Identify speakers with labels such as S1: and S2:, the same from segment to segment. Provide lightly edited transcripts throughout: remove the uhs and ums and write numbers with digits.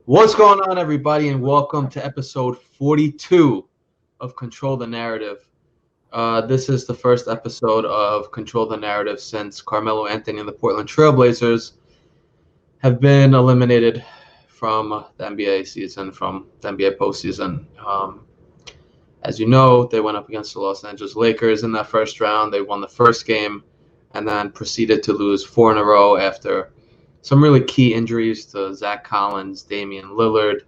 S1: What's going on, everybody, and welcome to episode 42 of Control the Narrative. This is the first episode of Control the Narrative since Carmelo Anthony and the Portland Trailblazers have been eliminated from the NBA season, from the NBA postseason. As you know, they went up against the Los Angeles Lakers in that first round. They won the first game and then proceeded to lose 4 in a row after some really key injuries to Zach Collins, Damian Lillard,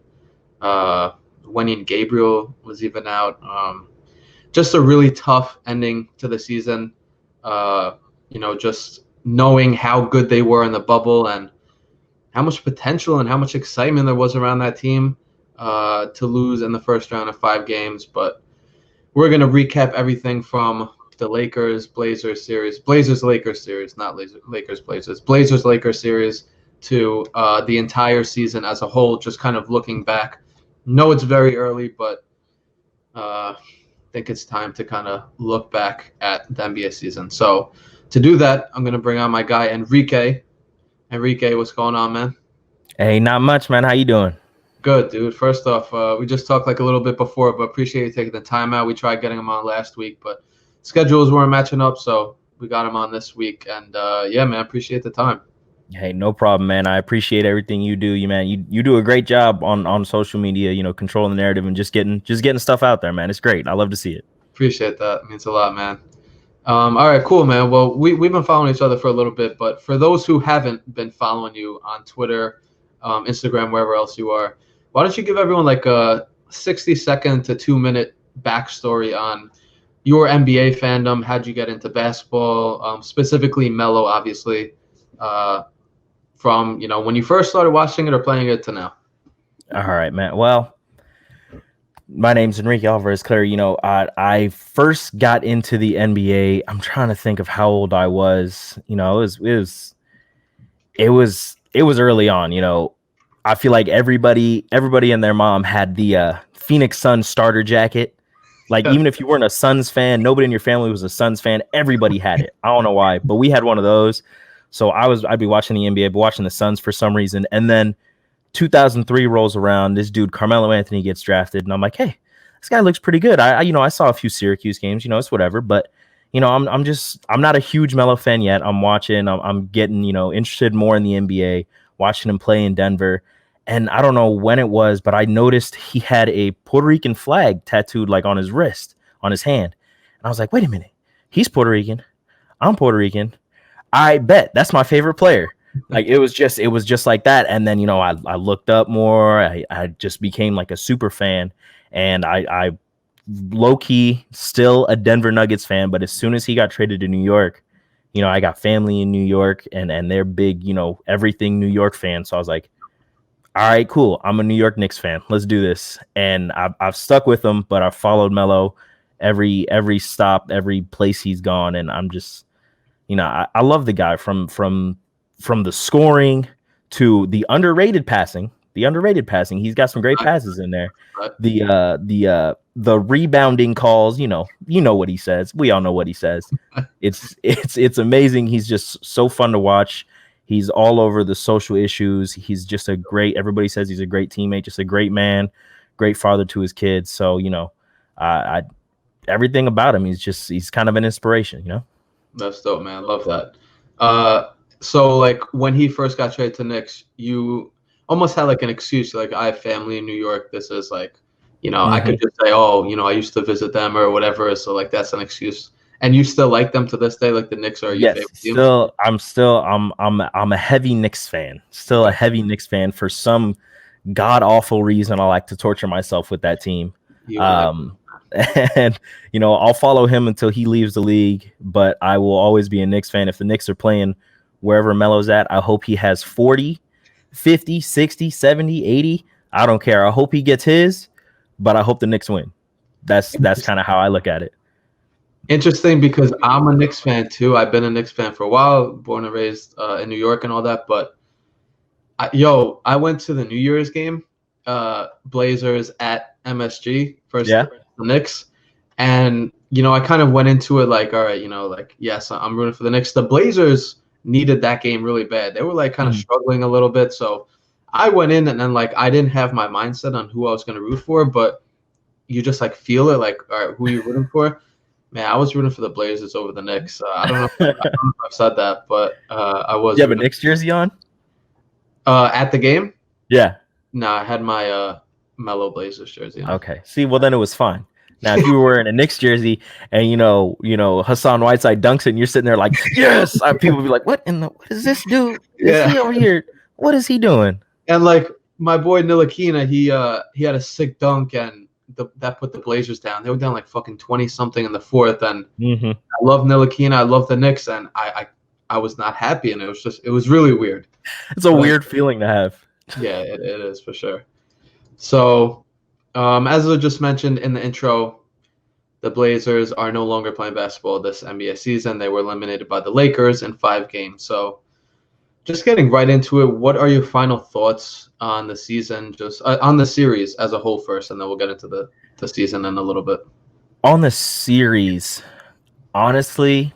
S1: Wenyen Gabriel was even out. Just a really tough ending to the season. Just knowing how good they were in the bubble and how much potential and how much excitement there was around that team to lose in the first round of 5 games. But we're going to recap everything from the Lakers-Blazers series, Blazers-Lakers series, not Lakers-Blazers, Blazers-Lakers series to the entire season as a whole, just kind of looking back. No, it's very early, but I think it's time to kind of look back at the NBA season. So to do that, I'm going to bring on my guy, Enrique. Enrique, what's going on, man?
S2: Hey, not much, man. How you doing?
S1: Good, dude. First off, we just talked like a little bit before, but appreciate you taking the time out. We tried getting him on last week, but schedules weren't matching up, so we got him on this week. And yeah, man, appreciate the time.
S2: Hey, no problem, man. I appreciate everything you do. You do a great job on social media, controlling the narrative and just getting stuff out there, man. It's great. I love to see it. Appreciate
S1: that. It means a lot, man. All right, cool, man. Well, we've been following each other for a little bit, but for those who haven't been following you on Twitter, Instagram, wherever else you are, why don't you give everyone like a 60-second to 2-minute backstory on your NBA fandom? How'd you get into basketball, specifically Melo, obviously, from when you first started watching it or playing it to now?
S2: All right, man. Well, my name's Enrique Alvarez Clary. I first got into the NBA. I'm trying to think of how old I was. It was early on. I feel like everybody and their mom had the Phoenix Suns starter jacket. Like, even if you weren't a Suns fan, nobody in your family was a Suns fan. Everybody had it. I don't know why, but we had one of those. So I'd be watching the NBA, but watching the Suns for some reason. And then 2003 rolls around. This dude Carmelo Anthony gets drafted, and I'm like, hey, this guy looks pretty good. I saw a few Syracuse games. It's whatever. But I'm not a huge Melo fan yet. I'm watching. I'm getting interested more in the NBA. Watching him play in Denver. And I don't know when it was, but I noticed he had a Puerto Rican flag tattooed like on his wrist, on his hand. And I was like, wait a minute. He's Puerto Rican. I'm Puerto Rican. I bet that's my favorite player. Like it was just like that. And then, I looked up more. I just became like a super fan. And I low key still a Denver Nuggets fan. But as soon as he got traded to New York, I got family in New York and they're big, everything New York fans. So I was like, all right, cool. I'm a New York Knicks fan. Let's do this. And I've stuck with him, but I've followed Melo every stop, every place he's gone. And I'm just, I love the guy from the scoring to the underrated passing. He's got some great passes in there. The rebounding calls, you know what he says. We all know what he says. It's amazing. He's just so fun to watch. He's all over the social issues. He's just everybody says he's a great teammate, just a great man, great father to his kids. So, everything about him, he's kind of an inspiration,
S1: That's dope, man. Love that. So like when he first got traded to Knicks, you almost had like an excuse, like I have family in New York. This is like, I could just say, oh, I used to visit them or whatever. So like that's an excuse. And you still like them to this day? Like the Knicks are your favorite team?
S2: I'm a heavy Knicks fan. Still a heavy Knicks fan. For some god awful reason, I like to torture myself with that team. And I'll follow him until he leaves the league, but I will always be a Knicks fan. If the Knicks are playing wherever Melo's at, I hope he has 40, 50, 60, 70, 80. I don't care. I hope he gets his, but I hope the Knicks win. That's kind of how I look at it.
S1: Interesting, because I'm a Knicks fan too. I've been a Knicks fan for a while, born and raised in New York and all that. But I went to the New Year's game Blazers at MSG versus
S2: Yeah.
S1: the Knicks. And, I kind of went into it like, all right, like, yes, I'm rooting for the Knicks. The Blazers needed that game really bad. They were like kind of struggling a little bit. So I went in and then like I didn't have my mindset on who I was going to root for, but you just like feel it like, all right, who are you rooting for? Man, I was rooting for the Blazers over the Knicks. I don't know if I've said that, but I was.
S2: You have a Knicks jersey on?
S1: At the game?
S2: Yeah.
S1: No, I had my Melo Blazers jersey on.
S2: Okay. See, well then it was fine. Now, if you were wearing a Knicks jersey and Hassan Whiteside dunks it and you're sitting there like, yes, people would be like, what is this dude? Is he over here? What is he doing?
S1: And like my boy Ntilikina, he had a sick dunk and that put the Blazers down. They were down like fucking 20 something in the fourth. And I love Ntilikina, I love the Knicks, and I was not happy, and it was really weird.
S2: It's a weird feeling to have.
S1: Yeah, it is for sure. So, as I just mentioned in the intro, the Blazers are no longer playing basketball this NBA season. They were eliminated by the Lakers in 5 games. So, just getting right into it, what are your final thoughts on the season, just on the series as a whole first, and then we'll get into the season in a little bit.
S2: On the series, honestly,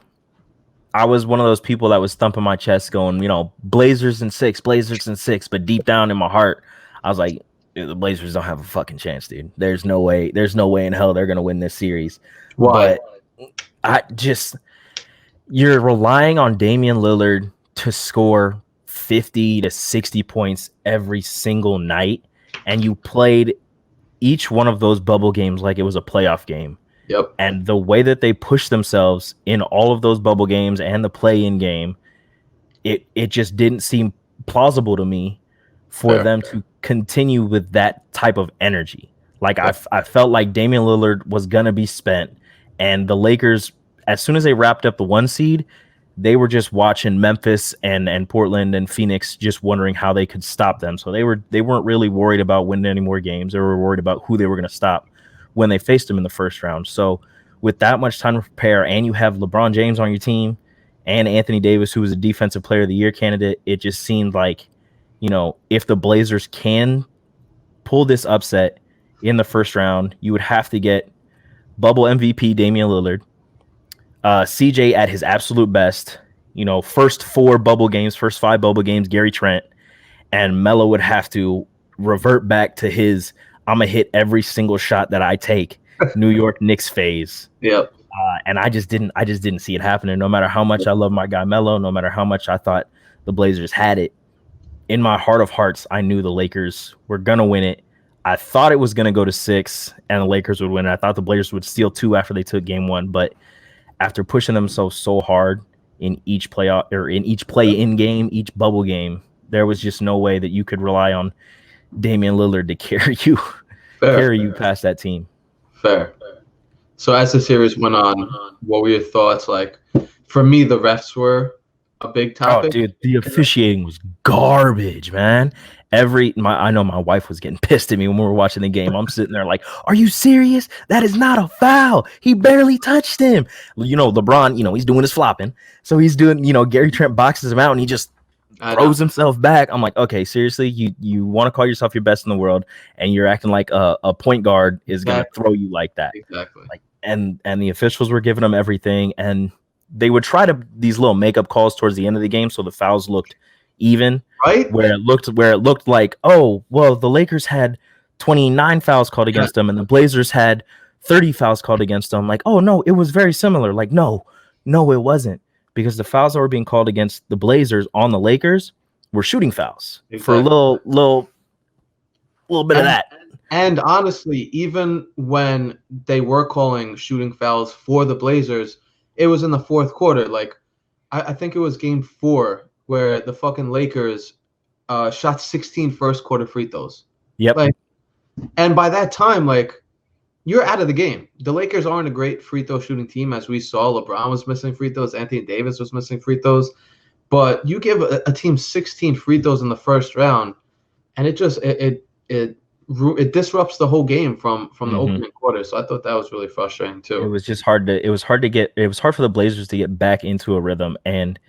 S2: I was one of those people that was thumping my chest going, Blazers in 6, but deep down in my heart, I was like, the Blazers don't have a fucking chance, dude. There's no way in hell they're going to win this series.
S1: Why?
S2: But you're relying on Damian Lillard to score 50 to 60 points every single night, and you played each one of those bubble games like it was a playoff game.
S1: Yep.
S2: And the way that they pushed themselves in all of those bubble games and the play-in game, it just didn't seem plausible to me for them to continue with that type of energy. Like I felt like Damian Lillard was gonna be spent, and the Lakers, as soon as they wrapped up the 1 seed, they were just watching Memphis and Portland and Phoenix, just wondering how they could stop them. So they weren't really worried about winning any more games. They were worried about who they were going to stop when they faced them in the first round. So with that much time to prepare, and you have LeBron James on your team and Anthony Davis, who was a Defensive Player of the Year candidate, it just seemed like, if the Blazers can pull this upset in the first round, you would have to get bubble MVP Damian Lillard, CJ at his absolute best, first 5 bubble games, Gary Trent, and Melo would have to revert back to his I'm gonna hit every single shot that I take New York Knicks phase.
S1: Yep.
S2: And I just didn't see it happening. No matter how much I love my guy Melo, no matter how much I thought the Blazers had it, in my heart of hearts, I knew the Lakers were gonna win it. I thought it was gonna go to 6 and the Lakers would win it. I thought the Blazers would steal 2 after they took game 1, but after pushing themselves so hard in each playoff or in each play-in game, each bubble game, there was just no way that you could rely on Damian Lillard to carry you past that team.
S1: Fair. So as the series went on, what were your thoughts? Like, for me, the refs were a big topic.
S2: Oh, dude, the officiating was garbage, man. I know my wife was getting pissed at me when we were watching the game. I'm sitting there like, are you serious? That is not a foul. He barely touched him. LeBron, he's doing his flopping. So he's doing, Gary Trent boxes him out and he just throws himself back. I'm like, okay, seriously, you want to call yourself your best in the world and you're acting like a point guard is going to throw you like that.
S1: Exactly.
S2: And the officials were giving them everything, and they would try these little makeup calls towards the end of the game so the fouls looked even,
S1: right?
S2: Where it looked like, oh, well, the Lakers had 29 fouls called against them and the Blazers had 30 fouls called against them. Like, oh no, it was very similar. Like, no, it wasn't, because the fouls that were being called against the Blazers on the Lakers were shooting fouls for a little bit of that.
S1: And honestly, even when they were calling shooting fouls for the Blazers, it was in the fourth quarter. Like, I think it was game 4 where the fucking Lakers shot 16 first quarter free throws.
S2: Yep.
S1: And by that time, you're out of the game. The Lakers aren't a great free throw shooting team, as we saw. LeBron was missing free throws. Anthony Davis was missing free throws. But you give a team 16 free throws in the first round, and it just it disrupts the whole game from the opening quarter. So I thought that was really frustrating too.
S2: It was hard for the Blazers to get back into a rhythm. And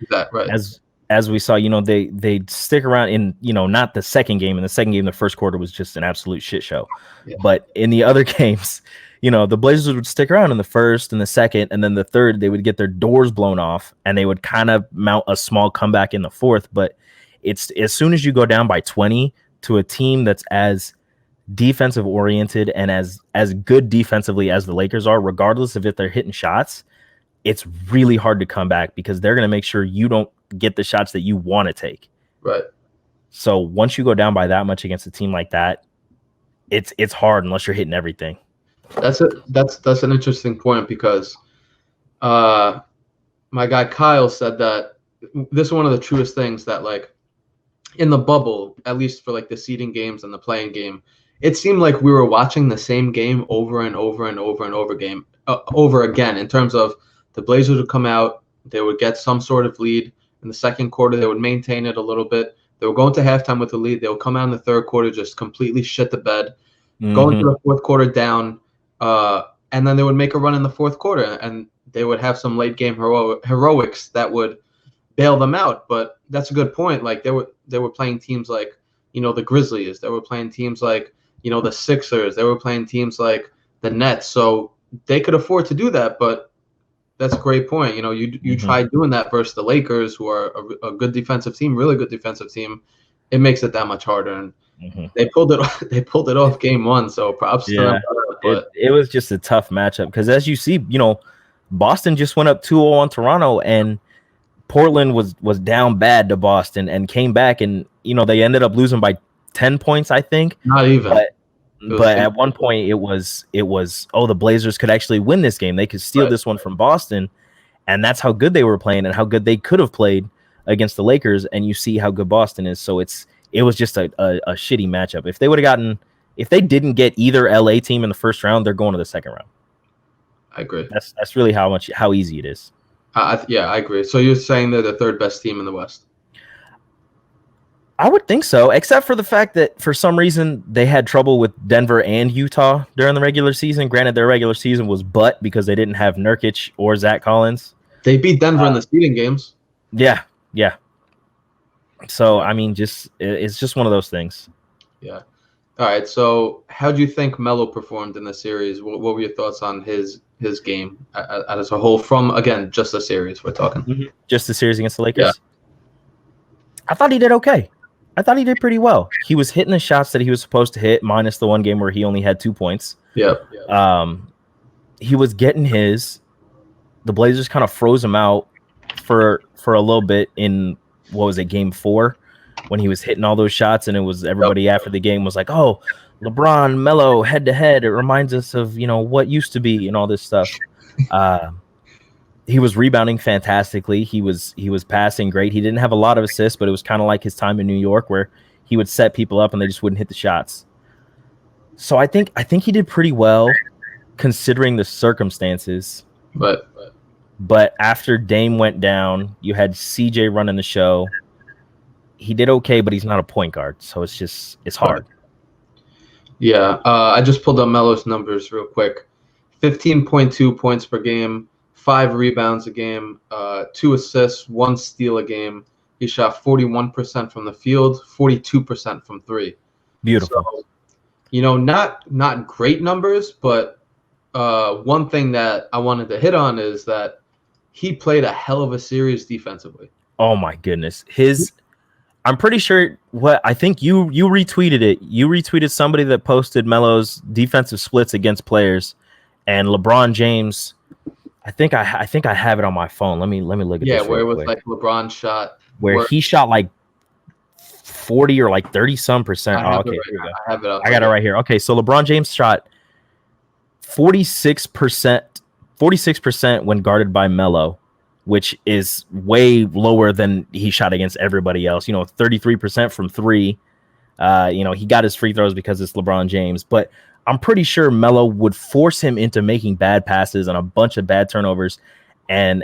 S2: as we saw, they stick around in, not the second game. In the second game, the first quarter was just an absolute shit show. Yeah. But in the other games, the Blazers would stick around in the first and the second, and then the third, they would get their doors blown off, and they would kind of mount a small comeback in the fourth. But it's as soon as you go down by 20 to a team that's as defensive oriented and as good defensively as the Lakers are, regardless of if they're hitting shots, it's really hard to come back because they're going to make sure you don't get the shots that you want to take.
S1: Right.
S2: So once you go down by that much against a team like that, it's hard unless you're hitting everything.
S1: That's an interesting point because my guy Kyle said that this is one of the truest things that, like, in the bubble, at least for like the seeding games and the playing game, it seemed like we were watching the same game over and over and over and over again in terms of the Blazers would come out, they would get some sort of lead. In the second quarter, they would maintain it a little bit. They would go into halftime with the lead. They would come out in the third quarter, just completely shit the bed. Go into the fourth quarter down, and then they would make a run in the fourth quarter, and they would have some late game heroics that would bail them out. But that's a good point. Like they were playing teams like, the Grizzlies. They were playing teams like, the Sixers. They were playing teams like the Nets. So they could afford to do that. But that's a great point. You tried doing that versus the Lakers, who are a good defensive team, really good defensive team. It makes it that much harder. And they pulled it off. They pulled it off game one. So props to them. But
S2: it was just a tough matchup because, as you see, Boston just went up 2-0 on Toronto, and Portland was down bad to Boston and came back, and they ended up losing by 10 points, I think.
S1: Not even.
S2: But at one point it was the Blazers could actually win this game. They could steal this one from Boston, and that's how good they were playing and how good they could have played against the Lakers. And you see how good Boston is. So it was just a shitty matchup. If they didn't get either LA team in the first round, they're going to the second round.
S1: I agree.
S2: That's really how easy it is.
S1: Yeah, I agree. So you're saying they're the third best team in the West?
S2: I would think so, except for the fact that for some reason they had trouble with Denver and Utah during the regular season. Granted, their regular season was butt because they didn't have Nurkic or Zach Collins.
S1: They beat Denver in the seeding games.
S2: Yeah. So, I mean, it's just one of those things.
S1: Yeah. All right. So how do you think Melo performed in the series? What were your thoughts on his game as a whole from, again, just the series we're talking?
S2: Just the series against the Lakers?
S1: Yeah.
S2: I thought he did okay. I thought he did pretty well. He was hitting the shots that he was supposed to hit, minus the one game where he only had 2 points.
S1: Yeah.
S2: He was getting his. The Blazers kind of froze him out for a little bit in, game 4, when he was hitting all those shots, and it was everybody after the game was like, "Oh, LeBron, Melo, head to head. It reminds us of what used to be and all this stuff." He was rebounding fantastically. He was passing great. He didn't have a lot of assists, but it was kind of like his time in New York where he would set people up and they just wouldn't hit the shots. So I think he did pretty well considering the circumstances. But after Dame went down, you had CJ running the show. He did okay, but he's not a point guard, so it's hard.
S1: Yeah, I just pulled up Melo's numbers real quick. 15.2 points per game. 5 rebounds a game, 2 assists, 1 steal a game. He shot 41% from the field, 42% from 3.
S2: Beautiful.
S1: So, not great numbers, but one thing that I wanted to hit on is that he played a hell of a series defensively.
S2: Oh my goodness. I'm pretty sure I think you retweeted it. You retweeted somebody that posted Melo's defensive splits against players, and LeBron James. I think I have it on my phone. Let me look at this.
S1: Yeah, where it was like LeBron shot
S2: where he shot like 40 or like 30-some%. Oh, okay, here we go.
S1: I have it up.
S2: I got it right here. Okay, so LeBron James shot 46% when guarded by Melo, which is way lower than he shot against everybody else. 33% from 3. He got his free throws because it's LeBron James, but I'm pretty sure Melo would force him into making bad passes and a bunch of bad turnovers, and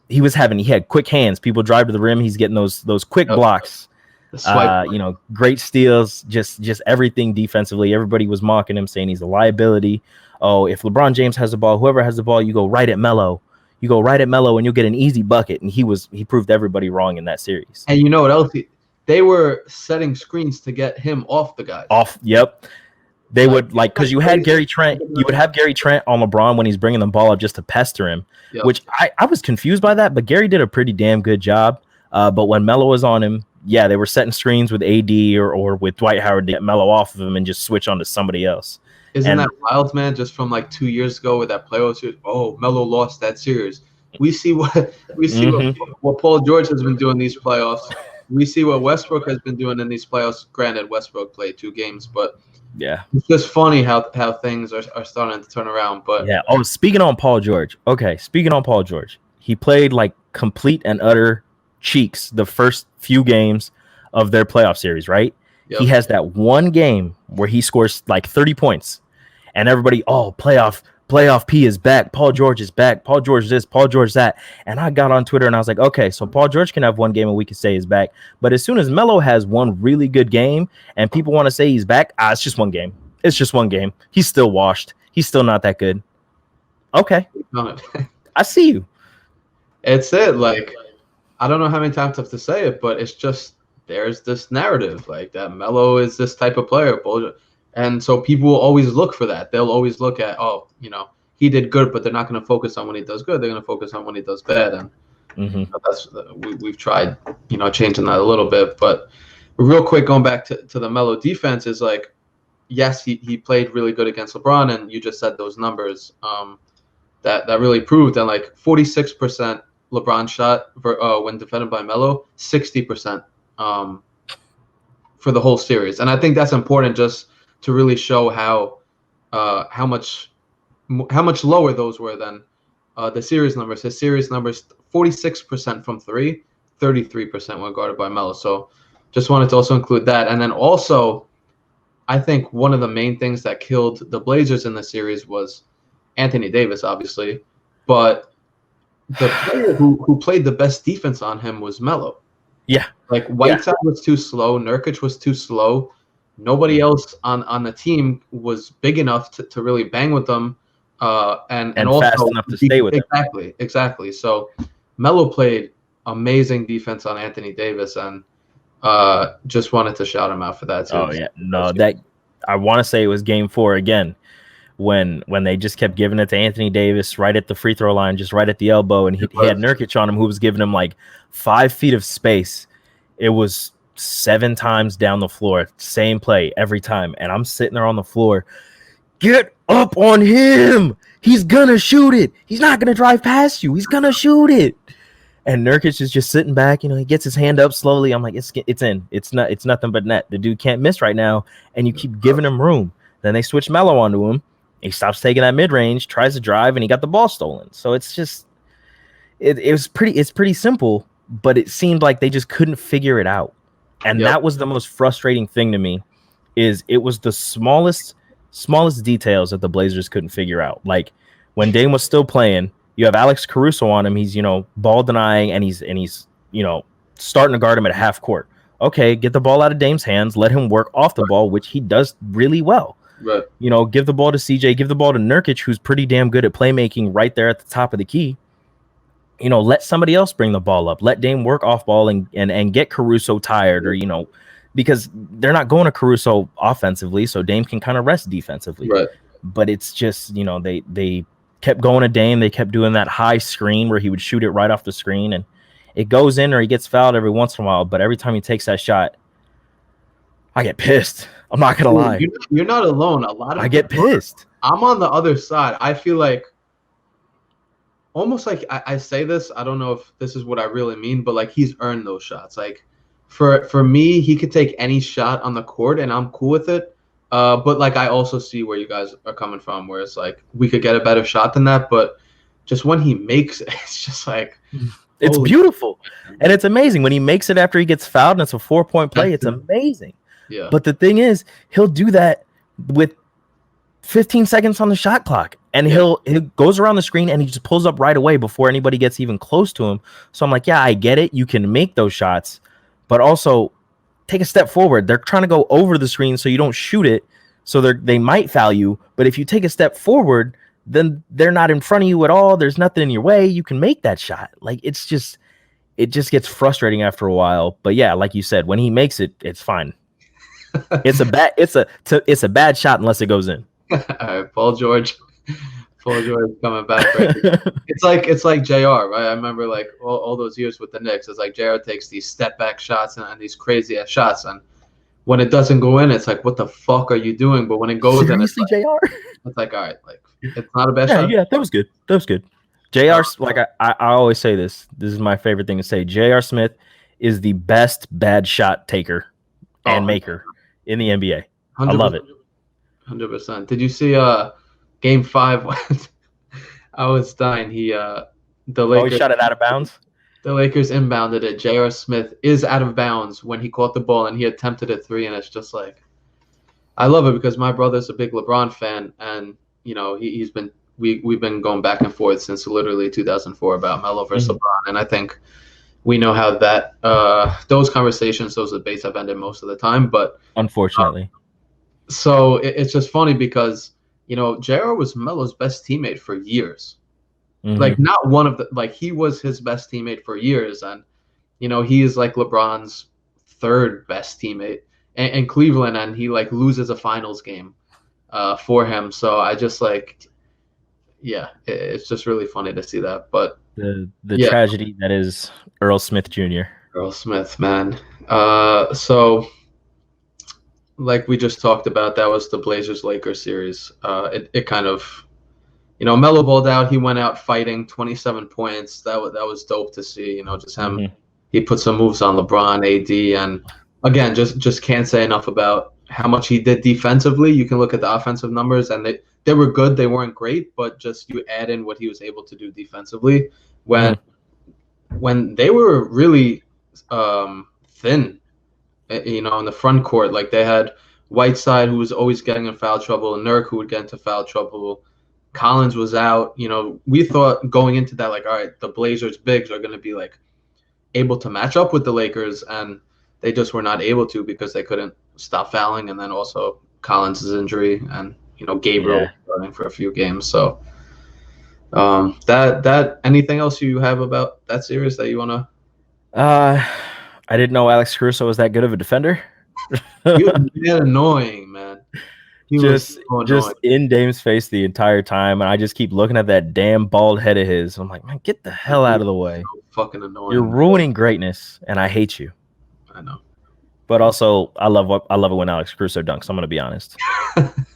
S2: he had quick hands. People drive to the rim, he's getting those quick blocks. Great steals, just everything defensively. Everybody was mocking him, saying he's a liability. Oh, if LeBron James has the ball, whoever has the ball, you go right at Melo. You go right at Melo and you'll get an easy bucket. And he proved everybody wrong in that series.
S1: And you know what else? They were setting screens to get him off the guys.
S2: Yep. They would because you had Gary Trent. You would have Gary Trent on LeBron when he's bringing the ball up just to pester him, which I was confused by that. But Gary did a pretty damn good job. But when Melo was on him, they were setting screens with AD or with Dwight Howard to get Melo off of him and just switch on to somebody else.
S1: Isn't that wild, man? Just from like 2 years ago with that playoff series. Oh, Melo lost that series. We see what Paul George has been doing these playoffs. We see what Westbrook has been doing in these playoffs. Granted, Westbrook played 2 games, but it's just funny how things are starting to turn around. But
S2: speaking on Paul George. Okay, speaking on Paul George, he played like complete and utter cheeks the first few games of their playoff series, right? He has that one game where he scores like 30 points, and everybody, playoff P is back. Paul George is back. Paul George this, Paul George that. And I got on Twitter and I was like, okay, so Paul George can have one game and we can say he's back. But as soon as Melo has one really good game and people want to say he's back, it's just one game. It's just one game. He's still washed. He's still not that good. Okay. I see you.
S1: It's it. Like, I don't know how many times I have to say it, but it's just there's this narrative like that Melo is this type of player. And so people will always look for that. They'll always look at, he did good, but they're not going to focus on when he does good. They're going to focus on when he does bad. And we've tried, changing that a little bit. But real quick, going back to the Melo defense is like, yes, he played really good against LeBron, and you just said those numbers that really proved that like 46% LeBron shot when defended by Melo, 60% for the whole series. And I think that's important just to really show how much lower those were than the series numbers. His series numbers 46% from 3, 33% when guarded by Melo. So just wanted to also include that. And then also, I think one of the main things that killed the Blazers in the series was Anthony Davis, obviously, but the player who played the best defense on him was Melo.
S2: Yeah.
S1: Like Whiteside was too slow. Nurkic was too slow. Nobody else on the team was big enough to really bang with them. And also
S2: fast enough to stay with
S1: them. Exactly. So Melo played amazing defense on Anthony Davis, and just wanted to shout him out for that too.
S2: Oh yeah. No, that I want to say it was game 4 again. When they just kept giving it to Anthony Davis right at the free throw line, just right at the elbow, and he had Nurkic on him who was giving him like 5 feet of space. It was 7 times down the floor, same play every time, and I'm sitting there on the floor. Get up on him! He's gonna shoot it. He's not gonna drive past you. He's gonna shoot it. And Nurkic is just sitting back. He gets his hand up slowly. I'm like, it's in. It's nothing but net. The dude can't miss right now, and you keep giving him room. Then they switch Melo onto him. He stops taking that mid-range, tries to drive, and he got the ball stolen. So it's just it's pretty simple, but it seemed like they just couldn't figure it out. And that was the most frustrating thing to me, is it was the smallest details that the Blazers couldn't figure out. Like when Dame was still playing, you have Alex Caruso on him. He's, ball denying, and he's starting to guard him at half court. Okay, get the ball out of Dame's hands, let him work off the ball, which he does really well.
S1: Right.
S2: Give the ball to CJ, give the ball to Nurkic, who's pretty damn good at playmaking right there at the top of the key. Let somebody else bring the ball up. Let Dame work off ball and get Caruso tired, or, because they're not going to Caruso offensively, so Dame can kind of rest defensively.
S1: Right.
S2: But it's just, they kept going to Dame. They kept doing that high screen where he would shoot it right off the screen, and it goes in or he gets fouled every once in a while. But every time he takes that shot, I get pissed. I'm not gonna lie.
S1: You're not alone. I
S2: get pissed.
S1: I'm on the other side. I feel like almost like I say this. I don't know if this is what I really mean, but like he's earned those shots. Like for me, he could take any shot on the court, and I'm cool with it. But like I also see where you guys are coming from, where it's like we could get a better shot than that, but just when he makes it, it's just like
S2: it's beautiful, and it's amazing when he makes it after he gets fouled, and it's a 4-point play. It's amazing.
S1: Yeah.
S2: But the thing is, he'll do that with 15 seconds on the shot clock, and he goes around the screen and he just pulls up right away before anybody gets even close to him. So I'm like, yeah, I get it. You can make those shots, but also take a step forward. They're trying to go over the screen so you don't shoot it. So they might foul you, but if you take a step forward, then they're not in front of you at all. There's nothing in your way. You can make that shot. Like it just gets frustrating after a while. But yeah, like you said, when he makes it, it's fine. It's a bad shot unless it goes in.
S1: All right, Paul George coming back. Right? it's like JR, right? I remember like all those years with the Knicks. It's like JR takes these step back shots and these crazy ass shots, and when it doesn't go in, it's like, what the fuck are you doing? But when it goes in, it's like,
S2: JR.
S1: It's like, all right, like it's not a bad shot.
S2: Yeah, that was good. JR, like I always say this is my favorite thing to say. JR Smith is the best bad shot taker and maker in the NBA. I love it.
S1: 100%. Did you see Game 5? I was dying. The Lakers
S2: he shot it out of bounds.
S1: The Lakers inbounded it. J.R. Smith is out of bounds when he caught the ball and he attempted a three, and it's just like, I love it because my brother's a big LeBron fan, and you know we've been going back and forth since literally 2004 about Melo versus LeBron, and I think we know how that those debates have ended most of the time, but
S2: unfortunately.
S1: So it's just funny because you know J.R. was Melo's best teammate for years. Like not one of the he was his best teammate for years, and you know he is like LeBron's third best teammate in Cleveland, and he like loses a finals game for him. So I just it's just really funny to see that. But
S2: the tragedy that is Earl Smith Jr.
S1: Earl Smith, man. So like we just talked about, that was the Blazers-Lakers series. It kind of. You know, Melo balled out. He went out fighting, 27 points. That was dope to see. You know, just him. He put some moves on LeBron, AD, and again, just can't say enough about how much he did defensively. You can look at the offensive numbers, and they were good. They weren't great, but just you add in what he was able to do defensively when they were really thin. You know, in the front court, like they had Whiteside, who was always getting in foul trouble, and Nurk, who would get into foul trouble. Collins was out. You know, we thought going into that, like, all right, the Blazers bigs are going to be like able to match up with the Lakers, and they just were not able to because they couldn't stop fouling, and then also Collins' injury, and you know Gabriel running for a few games. So that anything else you have about that series that you want to?
S2: I didn't know Alex Caruso was that good of a defender.
S1: He was annoying, man.
S2: Just in Dame's face the entire time, and I just keep looking at that damn bald head of his. I'm like, man, get the hell out of the way.
S1: So fucking annoying.
S2: You're ruining greatness, and I hate you.
S1: I know.
S2: But also, I love it when Alex Caruso dunks. I'm gonna be honest.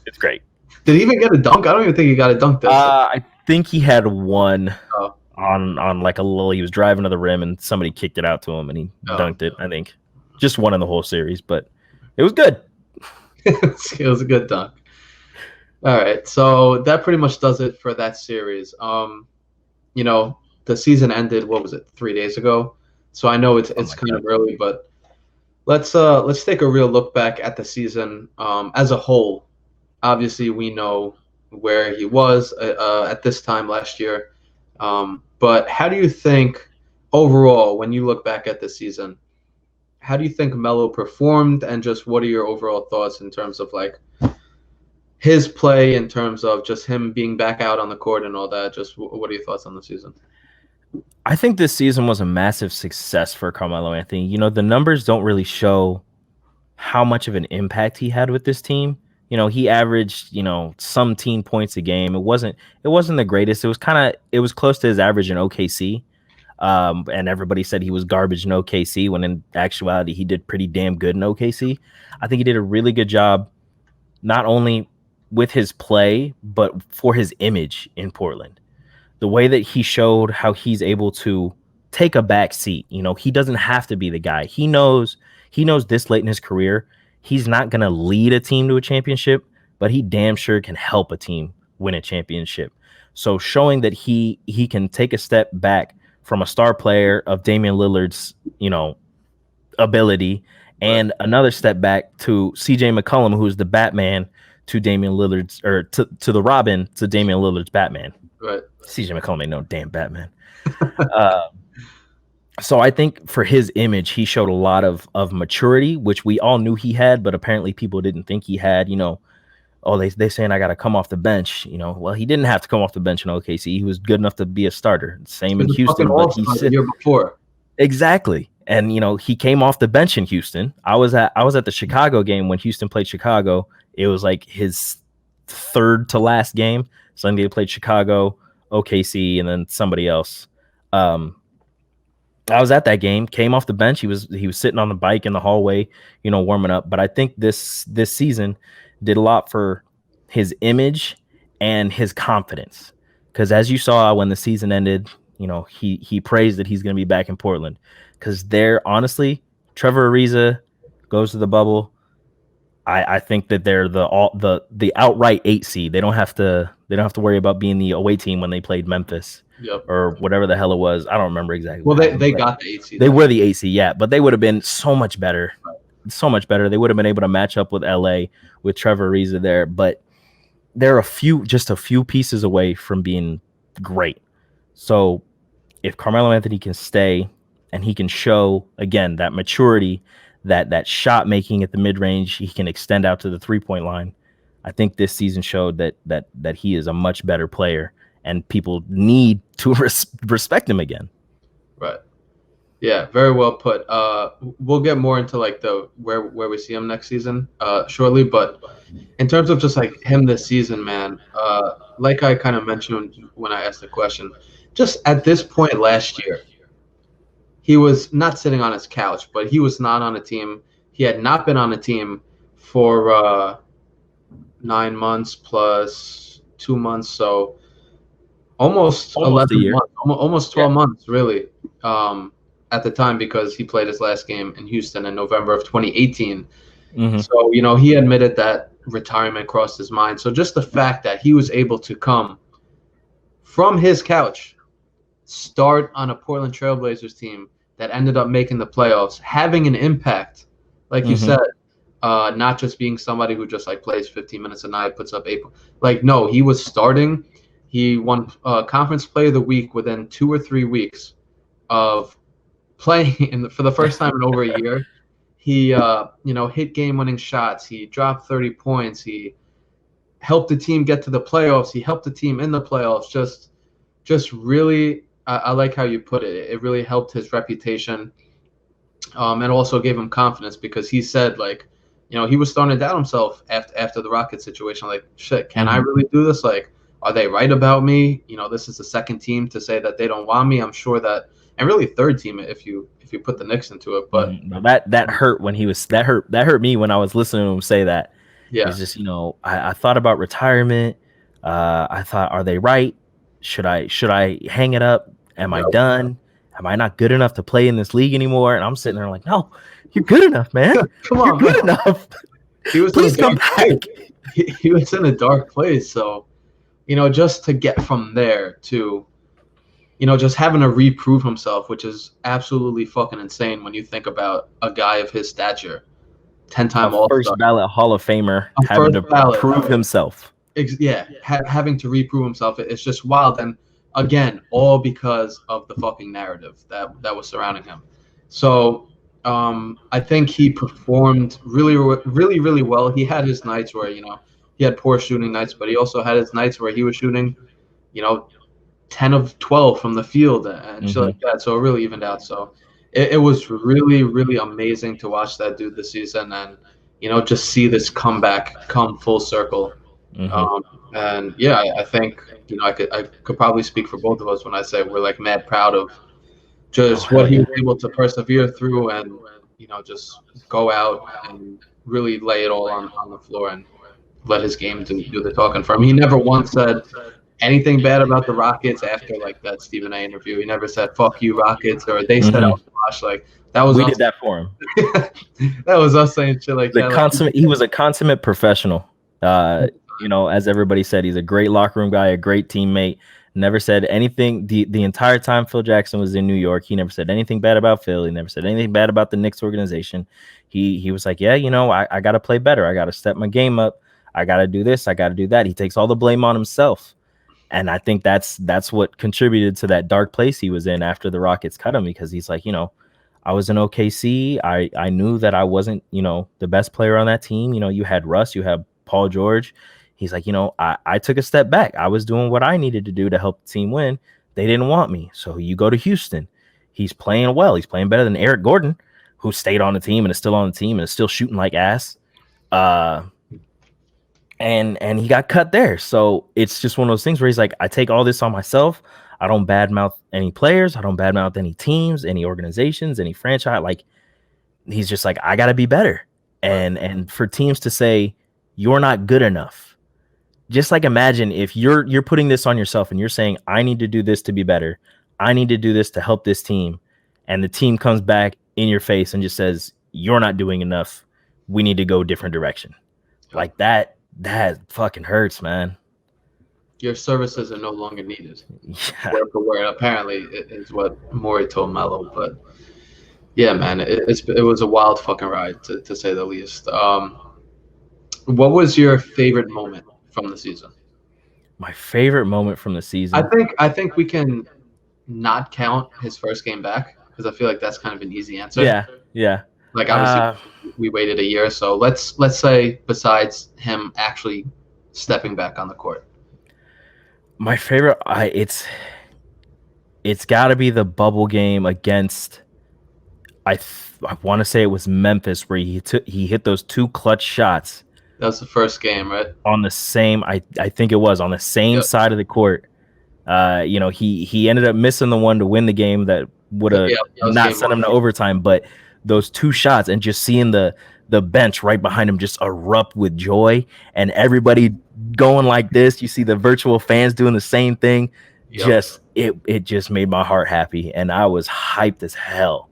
S2: It's great.
S1: Did he even get a dunk? I don't even think he got a dunk.
S2: I think he had one on like a little. He was driving to the rim, and somebody kicked it out to him, and he dunked it. I think just one in the whole series, but it was good.
S1: It was a good dunk. All right, so that pretty much does it for that series. You know, the season ended. What was it? 3 days ago. So I know it's kind of early, but let's take a real look back at the season as a whole. Obviously, we know where he was at this time last year, but how do you think overall, when you look back at the season? How do you think Melo performed, and just what are your overall thoughts in terms of like his play, in terms of just him being back out on the court and all that? Just what are your thoughts on the season?
S2: I think this season was a massive success for Carmelo Anthony. You know, the numbers don't really show how much of an impact he had with this team. You know, he averaged, you know, some teen points a game. It wasn't the greatest. It was close to his average in OKC. And everybody said he was garbage in OKC, when in actuality he did pretty damn good in OKC. I think he did a really good job, not only with his play, but for his image in Portland. The way that he showed how he's able to take a back seat. You know, he doesn't have to be the guy. He knows this late in his career, he's not going to lead a team to a championship, but he damn sure can help a team win a championship. So showing that he can take a step back from a star player of Damian Lillard's, you know, ability, and another step back to CJ McCollum, who's the Batman to Damian Lillard's, or to the Robin to Damian Lillard's Batman.
S1: Right.
S2: CJ McCollum ain't no damn Batman. So I think for his image, he showed a lot of maturity, which we all knew he had, but apparently people didn't think he had. You know, oh, they saying I got to come off the bench. Well, he didn't have to come off the bench in OKC. He was good enough to be a starter. Same in Houston, but
S1: the year before.
S2: Exactly. And he came off the bench in Houston. I was at the Chicago game when Houston played Chicago. It was like his third to last game. Sunday they played Chicago, OKC, and then somebody else. I was at that game, came off the bench. He was sitting on the bike in the hallway, warming up. But I think this season did a lot for his image and his confidence. Because as you saw when the season ended, he praised that he's going to be back in Portland. Because honestly, Trevor Ariza goes to the bubble. I think that they're the outright 8 seed. They don't have to worry about being the away team when they played Memphis.
S1: Yep.
S2: Or whatever the hell it was. I don't remember exactly.
S1: Well, they got the 8 seed.
S2: They were the 8 seed, yeah, but they would have been so much better. Right. So much better. They would have been able to match up with LA with Trevor Ariza there, but they're just a few pieces away from being great. So if Carmelo Anthony can stay and he can show again that maturity, that shot making at the mid-range, he can extend out to the 3-point line. I think this season showed that he is a much better player. And people need to respect him again.
S1: Right. Yeah, very well put. We'll get more into like where we see him next season shortly. But in terms of just like him this season, man, like I kind of mentioned when I asked the question, just at this point last year, he was not sitting on his couch, but he was not on a team. He had not been on a team for 9 months plus 2 months, so almost 11 months, almost 12 months, really, at the time, because he played his last game in Houston in November of 2018. Mm-hmm. So, he admitted that retirement crossed his mind. So just the fact that he was able to come from his couch, start on a Portland Trailblazers team that ended up making the playoffs, having an impact, like you said, not just being somebody who just like plays 15 minutes a night, puts up 8. Like, no, he was starting. He won Conference Player of the Week within 2 or 3 weeks of playing for the first time in over a year. He, hit game-winning shots. He dropped 30 points. He helped the team get to the playoffs. He helped the team in the playoffs. Just really, I like how you put it. It really helped his reputation, and also gave him confidence, because he said, like, he was starting to doubt himself after the Rockets situation. Like, shit, can I really do this? Like, are they right about me? This is the second team to say that they don't want me. I'm sure that, and really third team if you put the Knicks into it. But
S2: that hurt when he was that hurt me when I was listening to him say that. Yeah, it's just I thought about retirement. I thought, are they right? Should I hang it up? Am I done? Am I not good enough to play in this league anymore? And I'm sitting there like, no, you're good enough, man. Come on, you're good enough. Please come back.
S1: He was in a dark place, so. Just to get from there to, just having to reprove himself, which is absolutely fucking insane when you think about a guy of his stature, 10-time All-Star,
S2: first ballot Hall of Famer, having to prove himself.
S1: Yeah, having to reprove himself. It's just wild, and again, all because of the fucking narrative that was surrounding him. So, I think he performed really, really, really well. He had his nights where he had poor shooting nights, but he also had his nights where he was shooting, 10 of 12 from the field and shit like that. So it really evened out. So it was really, really amazing to watch that dude this season, and just see this comeback come full circle. And yeah, I think I could probably speak for both of us when I say we're like mad proud of just what he was able to persevere through, and just go out and really lay it all on the floor and let his game do the talking for him. He never once said anything bad about the Rockets after like that Stephen A interview. He never said "fuck you Rockets" or "they said out wash." Like that was
S2: we did that for him.
S1: That was us saying shit like that.
S2: He was a consummate professional. As everybody said, he's a great locker room guy, a great teammate. Never said anything the entire time Phil Jackson was in New York. He never said anything bad about Phil. He never said anything bad about the Knicks organization. He was like, yeah, I got to play better. I got to step my game up. I got to do this. I got to do that. He takes all the blame on himself. And I think that's what contributed to that dark place he was in after the Rockets cut him, because he's like, I was in OKC. I knew that I wasn't, the best player on that team. You had Russ, you had Paul George. He's like, I took a step back. I was doing what I needed to do to help the team win. They didn't want me. So you go to Houston. He's playing well. He's playing better than Eric Gordon, who stayed on the team and is still on the team and is still shooting like ass. And he got cut there. So it's just one of those things where he's like, I take all this on myself. I don't badmouth any players. I don't badmouth any teams, any organizations, any franchise. Like, he's just like, I got to be better. And for teams to say, you're not good enough. Just like, imagine if you're putting this on yourself and you're saying, I need to do this to be better. I need to do this to help this team. And the team comes back in your face and just says, you're not doing enough. We need to go a different direction. Like that fucking hurts, man. Your
S1: services are no longer needed. Yeah. Word for word. Apparently, is what Morey told Melo. But yeah, man, it was a wild fucking ride to say the least. What was your favorite moment from the season?
S2: My favorite moment from the season.
S1: I think we can not count his first game back because I feel like that's kind of an easy answer.
S2: Yeah.
S1: Like, obviously, we waited a year, so let's say besides him actually stepping back on the court.
S2: My favorite, it's got to be the bubble game against. I want to say it was Memphis where he hit those two clutch shots.
S1: That was the first game, right?
S2: On the same, I think it was on the same side of the court. He ended up missing the one to win the game that would have not sent him to overtime, but those two shots and just seeing the bench right behind him just erupt with joy and everybody going like this. You see the virtual fans doing the same thing. Yep. It just made my heart happy and I was hyped as hell.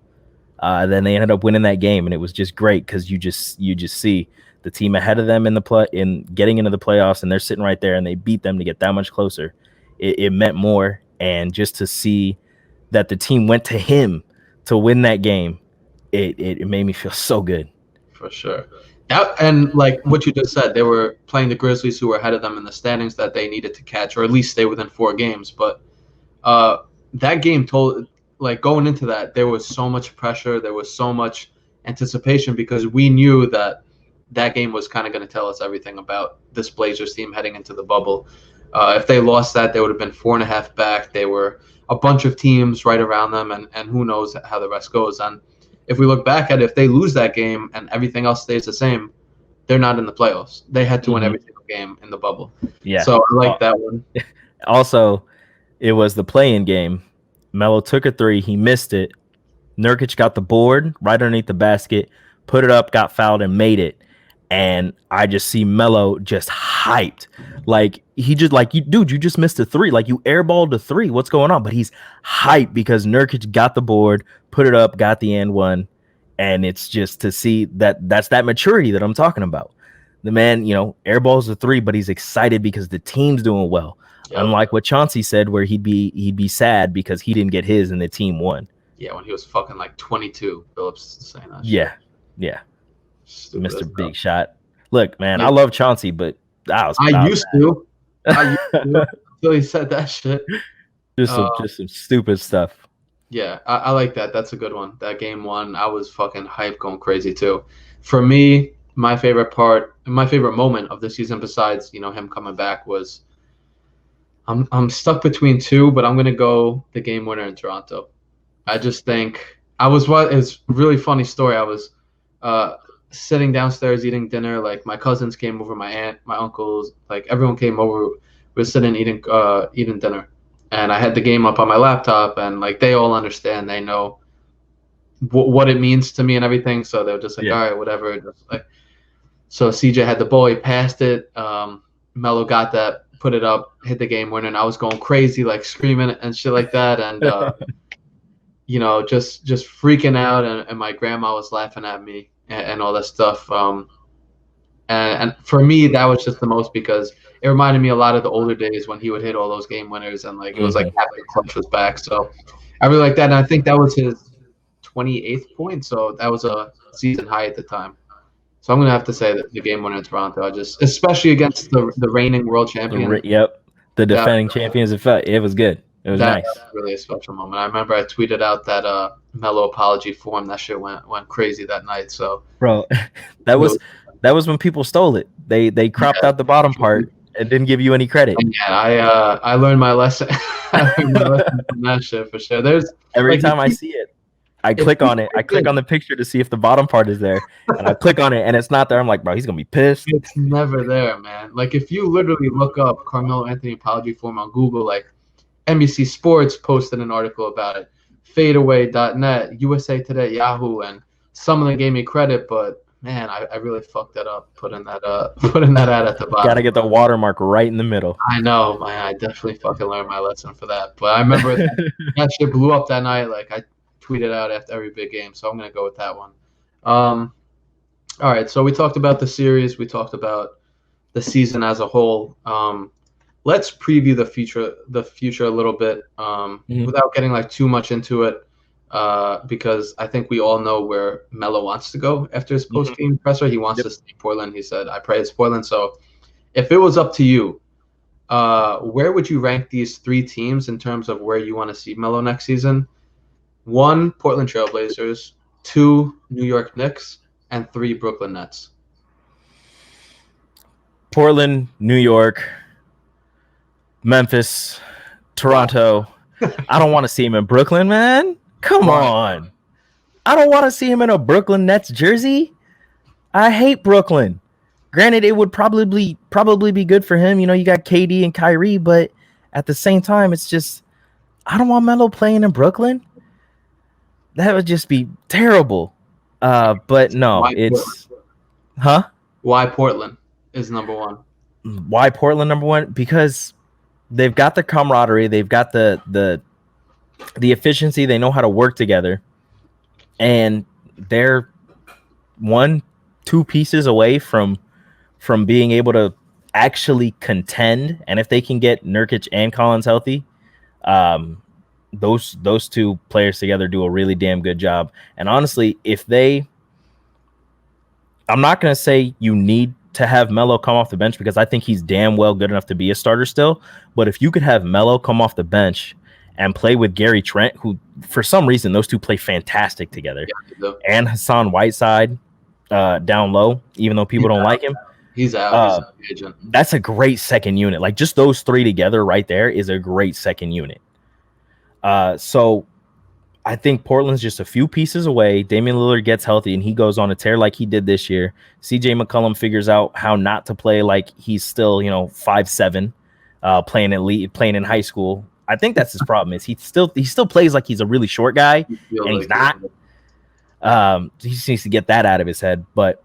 S2: Then they ended up winning that game and it was just great because you just see the team ahead of them in getting into the playoffs and they're sitting right there and they beat them to get that much closer. It meant more, and just to see that the team went to him to win that game, it made me feel so good.
S1: For sure. And like what you just said, they were playing the Grizzlies, who were ahead of them in the standings that they needed to catch, or at least stay within 4 games. But that game going into that, there was so much pressure, there was so much anticipation because we knew that game was kind of going to tell us everything about this Blazers team heading into the bubble. If they lost that, they would have been 4.5 back. They were a bunch of teams right around them, and who knows how the rest goes. And if we look back at it, if they lose that game and everything else stays the same, they're not in the playoffs. They had to win every single game in the bubble.
S2: Yeah.
S1: So I like that one.
S2: Also, it was the play-in game. Melo took a 3. He missed it. Nurkic got the board right underneath the basket, put it up, got fouled, and made it. And I just see Melo just hyped. Like, he just like, you just missed a 3. Like, you airballed a 3. What's going on? But he's hyped because Nurkic got the board, put it up, got the and one. And it's just to see that's that maturity that I'm talking about. The man, airballs a 3, but he's excited because the team's doing well. Yep. Unlike what Chauncey said, where he'd be sad because he didn't get his and the team won.
S1: Yeah, when he was fucking like 22, Phillips saying that.
S2: Yeah. Stupid Mr. Big Shot. Look, man, I love Chauncey, but I
S1: used to until he said that shit.
S2: Just some stupid stuff.
S1: Yeah, I like that. That's a good one. That game 1, I was fucking hyped, going crazy too. For me, my favorite moment of the season, besides him coming back, was I'm stuck between 2, but I'm gonna go the game winner in Toronto. I just think it's a really funny story. I was sitting downstairs eating dinner. Like, my cousins came over, my aunt, my uncles, like everyone came over. We were sitting eating dinner, and I had the game up on my laptop, and like they all understand, they know what it means to me and everything. So they were just like, all right, whatever. Just like, so CJ had the ball, he passed it. Melo got that, put it up, hit the game winner, and I was going crazy, like screaming and shit like that, and just freaking out, and my grandma was laughing at me and all that stuff. And for me, that was just the most, because it reminded me a lot of the older days when he would hit all those game winners, and like it was like after the clutch was back. So I really like that, and I think that was his 28th point. So that was a season high at the time. So I'm gonna have to say that the game winner in Toronto. Especially against the reigning world champion.
S2: The defending champions. It was good. It was nice.
S1: That was really a special moment. I remember I tweeted out that Melo apology form. That shit went crazy that night. So,
S2: bro, that was That was when people stole it. They cropped out the bottom part and didn't give you any credit.
S1: Yeah, I learned my lesson. I learned my lesson from that shit for sure. There's
S2: Every time I see it, I click on it. I click on the picture to see if the bottom part is there, and I click on it, and it's not there. I'm like, bro, he's gonna be pissed.
S1: It's never there, man. Like if you literally look up Carmelo Anthony apology form on Google, like NBC Sports posted an article about it, fadeaway.net, USA Today, Yahoo, and some of them gave me credit, but man, I really fucked that up putting that ad at the bottom.
S2: Gotta get the watermark right in the middle.
S1: I know, man. I definitely fucking learned my lesson for that. But I remember that shit blew up that night. Like I tweeted out after every big game, so I'm gonna go with that one. All right, so we talked about the series. We talked about the season as a whole. Let's preview the future a little bit without getting like too much into it, because I think we all know where Melo wants to go after his post-game presser. He wants to stay in Portland. He said, "I pray it's Portland." So, if it was up to you, where would you rank these three teams in terms of where you want to see Melo next season? 1, Portland Trailblazers. 2, New York Knicks. And 3, Brooklyn Nets.
S2: Portland, New York, Memphis, Toronto. I don't want to see him in Brooklyn, man. Come on. I don't want to see him in a Brooklyn Nets jersey. I hate Brooklyn. Granted, it would probably be good for him. You know, you got KD and Kyrie, but at the same time, it's just, I don't want Melo playing in Brooklyn. That would just be terrible. But no, it's
S1: Why Portland is number 1?
S2: Why Portland number 1? Because they've got the camaraderie, they've got the efficiency, they know how to work together, and they're 1-2 pieces away from being able to actually contend. And if they can get Nurkic and Collins healthy, those two players together do a really damn good job. And honestly, I'm not going to say you need to have Melo come off the bench, because I think he's damn well good enough to be a starter still. But if you could have Melo come off the bench and play with Gary Trent, who for some reason those two play fantastic together, and Hassan Whiteside down low, even though people don't like him.
S1: He's out. He's agent.
S2: That's a great second unit. Like just those three together right there is a great second unit. So I think Portland's just a few pieces away. Damian Lillard gets healthy and he goes on a tear like he did this year. CJ McCollum figures out how not to play like he's still, 5'7", playing in high school. I think that's his problem. Is he still plays like he's a really short guy, and he's not. He just needs to get that out of his head. But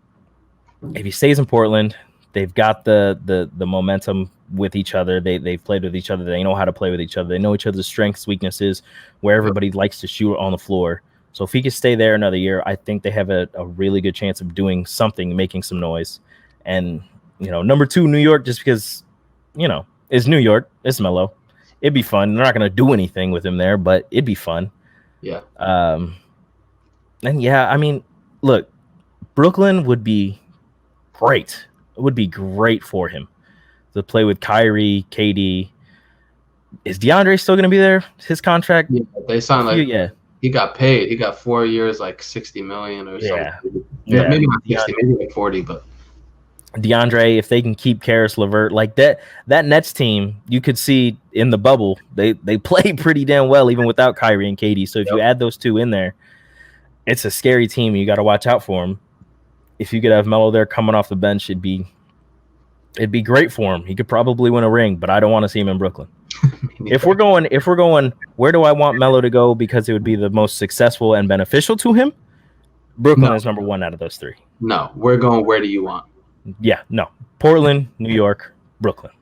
S2: if he stays in Portland, they've got the momentum with each other. They've played with each other. They know how to play with each other. They know each other's strengths, weaknesses, where everybody likes to shoot on the floor. So if he could stay there another year, I think they have a really good chance of doing something, making some noise. And, number 2, New York, just because, it's New York. It's Melo. It'd be fun. They're not going to do anything with him there, but it'd be fun.
S1: Yeah.
S2: And yeah, I mean, look, Brooklyn would be great. It would be great for him to play with Kyrie, KD. Is DeAndre still going to be there? His contract?
S1: Yeah, they signed he got paid. He got 4 years, like $60 million or something. Yeah, maybe not 60, maybe like 40, but
S2: DeAndre, if they can keep Karis LeVert, like that Nets team, you could see in the bubble, they play pretty damn well even without Kyrie and KD. So if you add those two in there, it's a scary team. You got to watch out for them. If you could have Melo there coming off the bench, it'd be great for him. He could probably win a ring, but I don't want to see him in Brooklyn. If we're going, where do I want Melo to go because it would be the most successful and beneficial to him? Brooklyn is number 1 out of those 3.
S1: No, we're going. Where do you want?
S2: Yeah, no. Portland, New York, Brooklyn.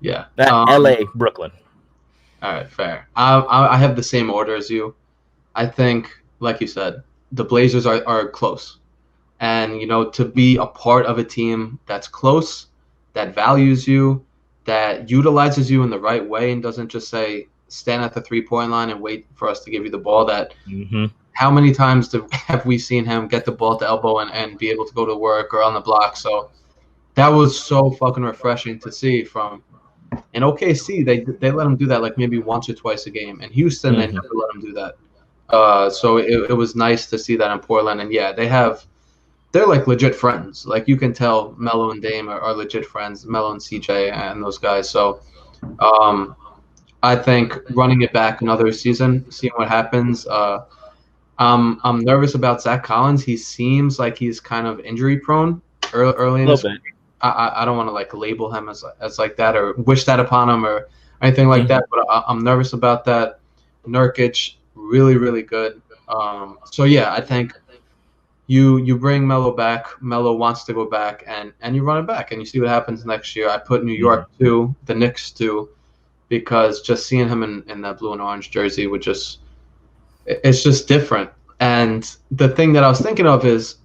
S1: Yeah.
S2: LA, Brooklyn.
S1: All right, fair. I have the same order as you. I think, like you said, the Blazers are close. And, to be a part of a team that's close, that values you, that utilizes you in the right way and doesn't just say, stand at the 3-point line and wait for us to give you the ball. How many times have we seen him get the ball at the elbow and be able to go to work or on the block? So that was so fucking refreshing to see from in OKC. They let him do that like maybe once or twice a game. In Houston, they never let him do that. So it was nice to see that in Portland. And yeah, they have they're like legit friends. Like you can tell Melo and Dame are legit friends. Melo and CJ and those guys. So I think running it back another season, seeing what happens. I'm nervous about Zach Collins. He seems like he's kind of injury prone early in
S2: A
S1: his.
S2: little bit.
S1: I don't want to like label him as like that or wish that upon him or anything like that. But I'm nervous about that. Nurkic, really good. So yeah, I think you bring Melo back. Melo wants to go back, and you run it back, and you see what happens next year. I put New York too, the Knicks too, because just seeing him in that blue and orange jersey would just it's just different. And the thing that I was thinking of is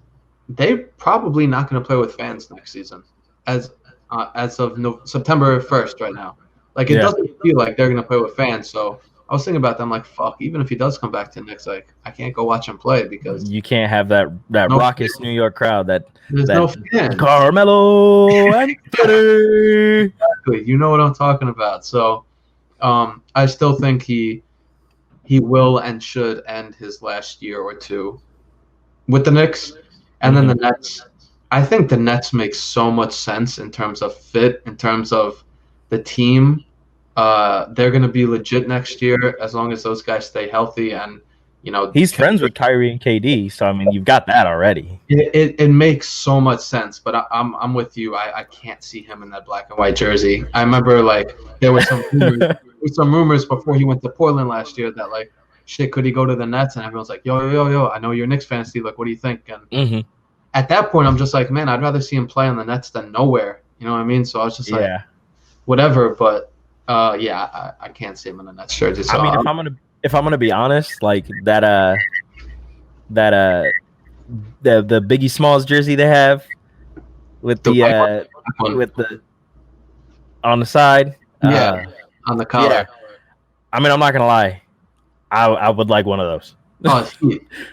S1: they probably not going to play with fans next season, as of September 1st right now. Like it doesn't feel like they're going to play with fans. So I was thinking about them like, fuck, even if he does come back to the Knicks, like I can't go watch him play because
S2: you can't have that raucous New York crowd that
S1: there's no fans.
S2: Carmelo Anthony.
S1: Exactly. You know what I'm talking about. So I still think he will and should end his last year or two with the Knicks. And then the Nets, I think the Nets make so much sense in terms of fit, in terms of the team. They're going to be legit next year as long as those guys stay healthy. And, you know,
S2: he's friends with Kyrie and KD. So, I mean, you've got that already.
S1: It makes so much sense. But I'm with you. I can't see him in that black and white jersey. I remember, like, there was some rumors before he went to Portland last year that, like, shit, could he go to the Nets? And everyone's like, yo, I know you're a Knicks fan, Steve. Like, what do you think? And at that point, I'm just like, man, I'd rather see him play on the Nets than nowhere. You know what I mean? So I was just like, whatever. But I can't see him in the Nets jersey. So
S2: I mean, if I'm gonna be honest, like the Biggie Smalls jersey they have with the on the side,
S1: on the collar.
S2: Yeah. I mean, I'm not gonna lie, I would like one of those.
S1: Oh,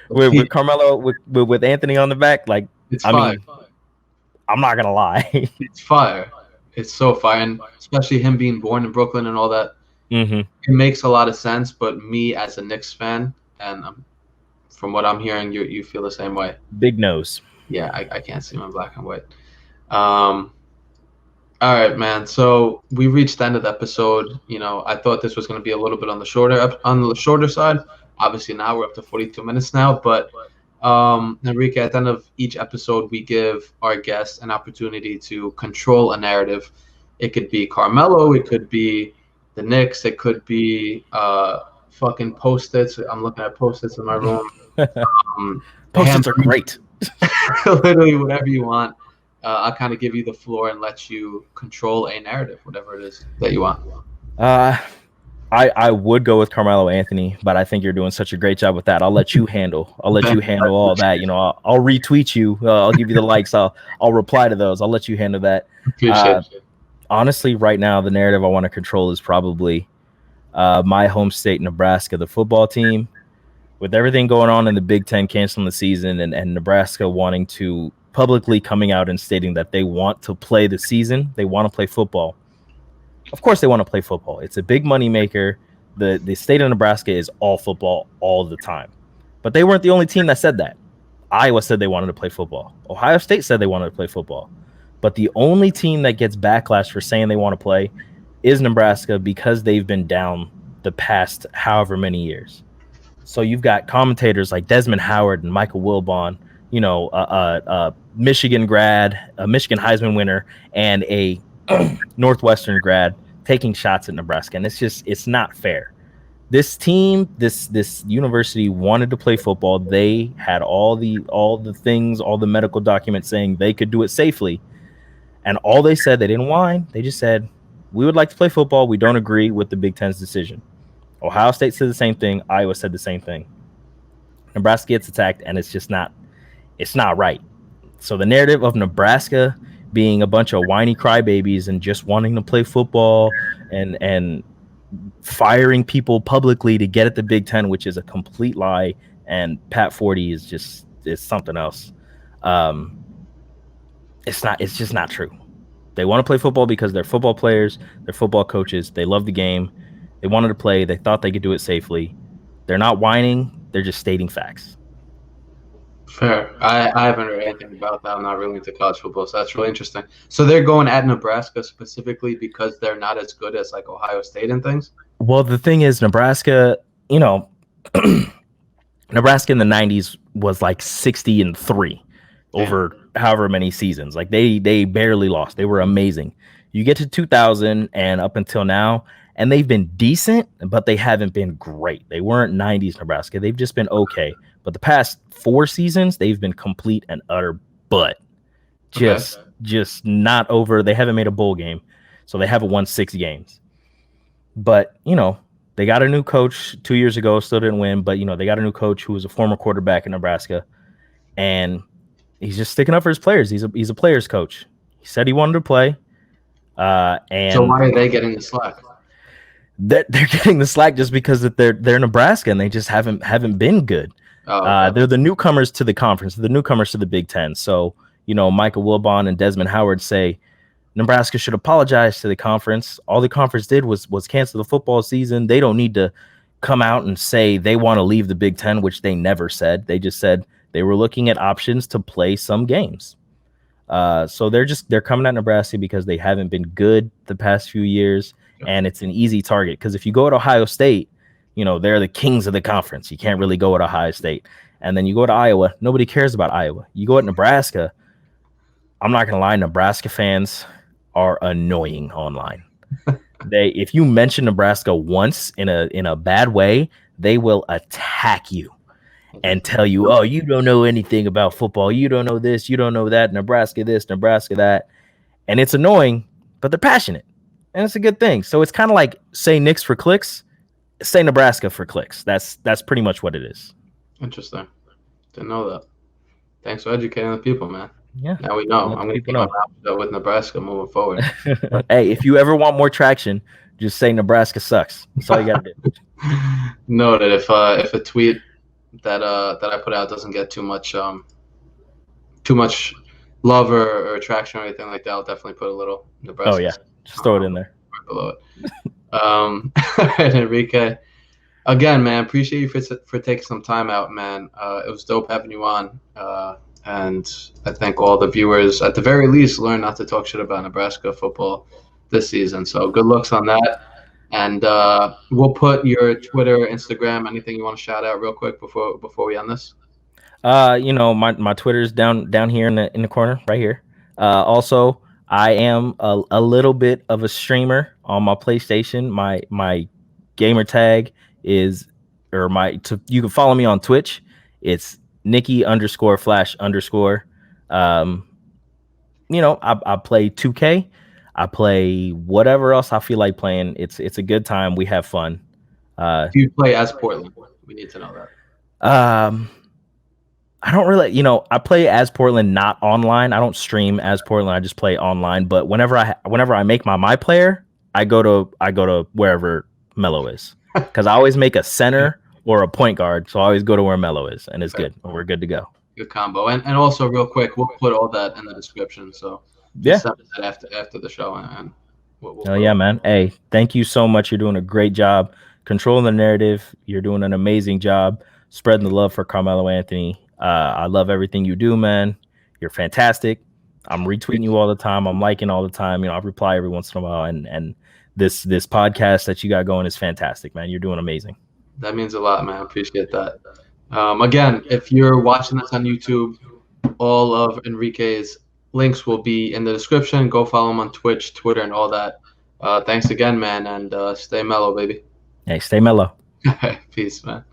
S2: with Carmelo with Anthony on the back, like
S1: it's fire.
S2: mean, I'm not gonna lie,
S1: it's fire. It's so fire, and especially him being born in Brooklyn and all that. It makes a lot of sense. But me as a Knicks fan, and from what I'm hearing, you feel the same way.
S2: Big nose.
S1: Yeah, I can't see him in black and white. All right, man. So we reached the end of the episode. You know, I thought this was going to be a little bit on the shorter side. Obviously, now we're up to 42 minutes now. But Enrique, at the end of each episode, we give our guests an opportunity to control a narrative. It could be Carmelo. It could be the Knicks. It could be fucking Post-its. I'm looking at Post-its in my room.
S2: Post-its are great.
S1: Literally whatever you want. I'll kind of give you the floor and let you control a narrative, whatever it is that you want.
S2: I would go with Carmelo Anthony, but I think you're doing such a great job with that. I'll let you handle all that. You know, I'll retweet you. I'll give you the likes. I'll reply to those. I'll let you handle that.
S1: Appreciate it.
S2: Honestly, right now, the narrative I want to control is probably my home state, Nebraska, the football team. With everything going on in the Big Ten canceling the season and Nebraska wanting to publicly coming out and stating that they want to play the season, they want to play football. Of course they want to play football. It's a big money maker. The state of Nebraska is all football all the time. But they weren't the only team that said that. Iowa said they wanted to play football. Ohio State said they wanted to play football. But the only team that gets backlash for saying they want to play is Nebraska because they've been down the past however many years. So you've got commentators like Desmond Howard and Michael Wilbon, you know, a Michigan grad, a Michigan Heisman winner, and a Northwestern grad taking shots at Nebraska. And it's not fair. This team, this university wanted to play football. They had all the things, all the medical documents saying they could do it safely. And all they said, they didn't whine. They just said, we would like to play football. We don't agree with the Big Ten's decision. Ohio State said the same thing. Iowa said the same thing. Nebraska gets attacked, and it's not right. So the narrative of Nebraska being a bunch of whiny crybabies and just wanting to play football and firing people publicly to get at the Big Ten, which is a complete lie, and Pat 40 is something else. It's just not true. They want to play football because they're football players, they're football coaches, they love the game, they wanted to play, they thought they could do it safely. They're not whining, they're just stating facts.
S1: Fair. I haven't heard anything about that. I'm not really into college football, so that's really interesting. So they're going at Nebraska specifically because they're not as good as like Ohio State and things?
S2: Well, the thing is, Nebraska, you know, Nebraska in the 90s was like 60-3 over however many seasons. Like they barely lost. They were amazing. You get to 2000 and up until now, and they've been decent, but they haven't been great. They weren't 90s Nebraska. They've just been okay. But the past 4 seasons, they've been complete and utter butt. Just not over. They haven't made a bowl game, so they haven't won 6 games. But, you know, they got a new coach 2 years ago, still didn't win. But, you know, they got a new coach who was a former quarterback in Nebraska, and he's just sticking up for his players. He's a players coach. He said he wanted to play. And
S1: so why are they getting the slack?
S2: They're getting the slack just because that they're Nebraska and they just haven't been good. They're the newcomers to the conference, the newcomers to the Big Ten. So, you know, Michael Wilbon and Desmond Howard say Nebraska should apologize to the conference. All the conference did was cancel the football season. They don't need to come out and say they want to leave the Big Ten, which they never said. They just said they were looking at options to play some games. So they're coming at Nebraska because they haven't been good the past few years, and it's an easy target. Because if you go at Ohio State, you know, they're the kings of the conference. You can't really go at Ohio State. And then you go to Iowa, nobody cares about Iowa. You go at Nebraska, I'm not gonna lie, Nebraska fans are annoying online. If you mention Nebraska once in a bad way, they will attack you and tell you, oh, you don't know anything about football. You don't know this, you don't know that, Nebraska this, Nebraska that. And it's annoying, but they're passionate. And it's a good thing. So it's kind of like say Knicks for clicks, say Nebraska for clicks. That's pretty much what it is.
S1: Interesting. Didn't know that. Thanks for educating the people, man.
S2: Yeah.
S1: Now we know. I'm going to keep on with Nebraska moving forward.
S2: Hey, if you ever want more traction, just say Nebraska sucks. That's all you got to do.
S1: Noted. If a tweet that I put out doesn't get too much love or traction or anything like that, I'll definitely put a little Nebraska.
S2: Oh yeah, just throw it in there.
S1: Right below it. And Enrique, again, man, appreciate you for taking some time out, man. It was dope having you on. And I think all the viewers, at the very least, learn not to talk shit about Nebraska football this season. So good looks on that. And we'll put your Twitter, Instagram, anything you want to shout out real quick before we end this.
S2: You know, my Twitter's down here in the corner right here. Also, I am a little bit of a streamer on my PlayStation. My gamer tag is, you can follow me on Twitch. It's Nikki_Flash_. You know, I play 2K. I play whatever else I feel like playing. It's a good time. We have fun.
S1: Do you play as Portland? We need to know that.
S2: I don't really, you know, I play as Portland, not online. I don't stream as Portland. I just play online. But whenever I make my player, I go to wherever Melo is, because I always make a center or a point guard. So I always go to where Melo is, and it's good. We're good to go.
S1: Good combo. And also real quick, we'll put all that in the description. So
S2: yeah,
S1: after the show, and
S2: oh yeah, man. Hey, thank you so much. You're doing a great job controlling the narrative. You're doing an amazing job spreading the love for Carmelo Anthony. I love everything you do, man. You're fantastic. I'm retweeting you all the time. I'm liking all the time. You know, I reply every once in a while. And this podcast that you got going is fantastic, man. You're doing amazing.
S1: That means a lot, man. I appreciate that. Again, if you're watching this on YouTube, all of Enrique's links will be in the description. Go follow him on Twitch, Twitter, and all that. Thanks again, man, and stay mellow, baby.
S2: Hey, stay mellow.
S1: Peace, man.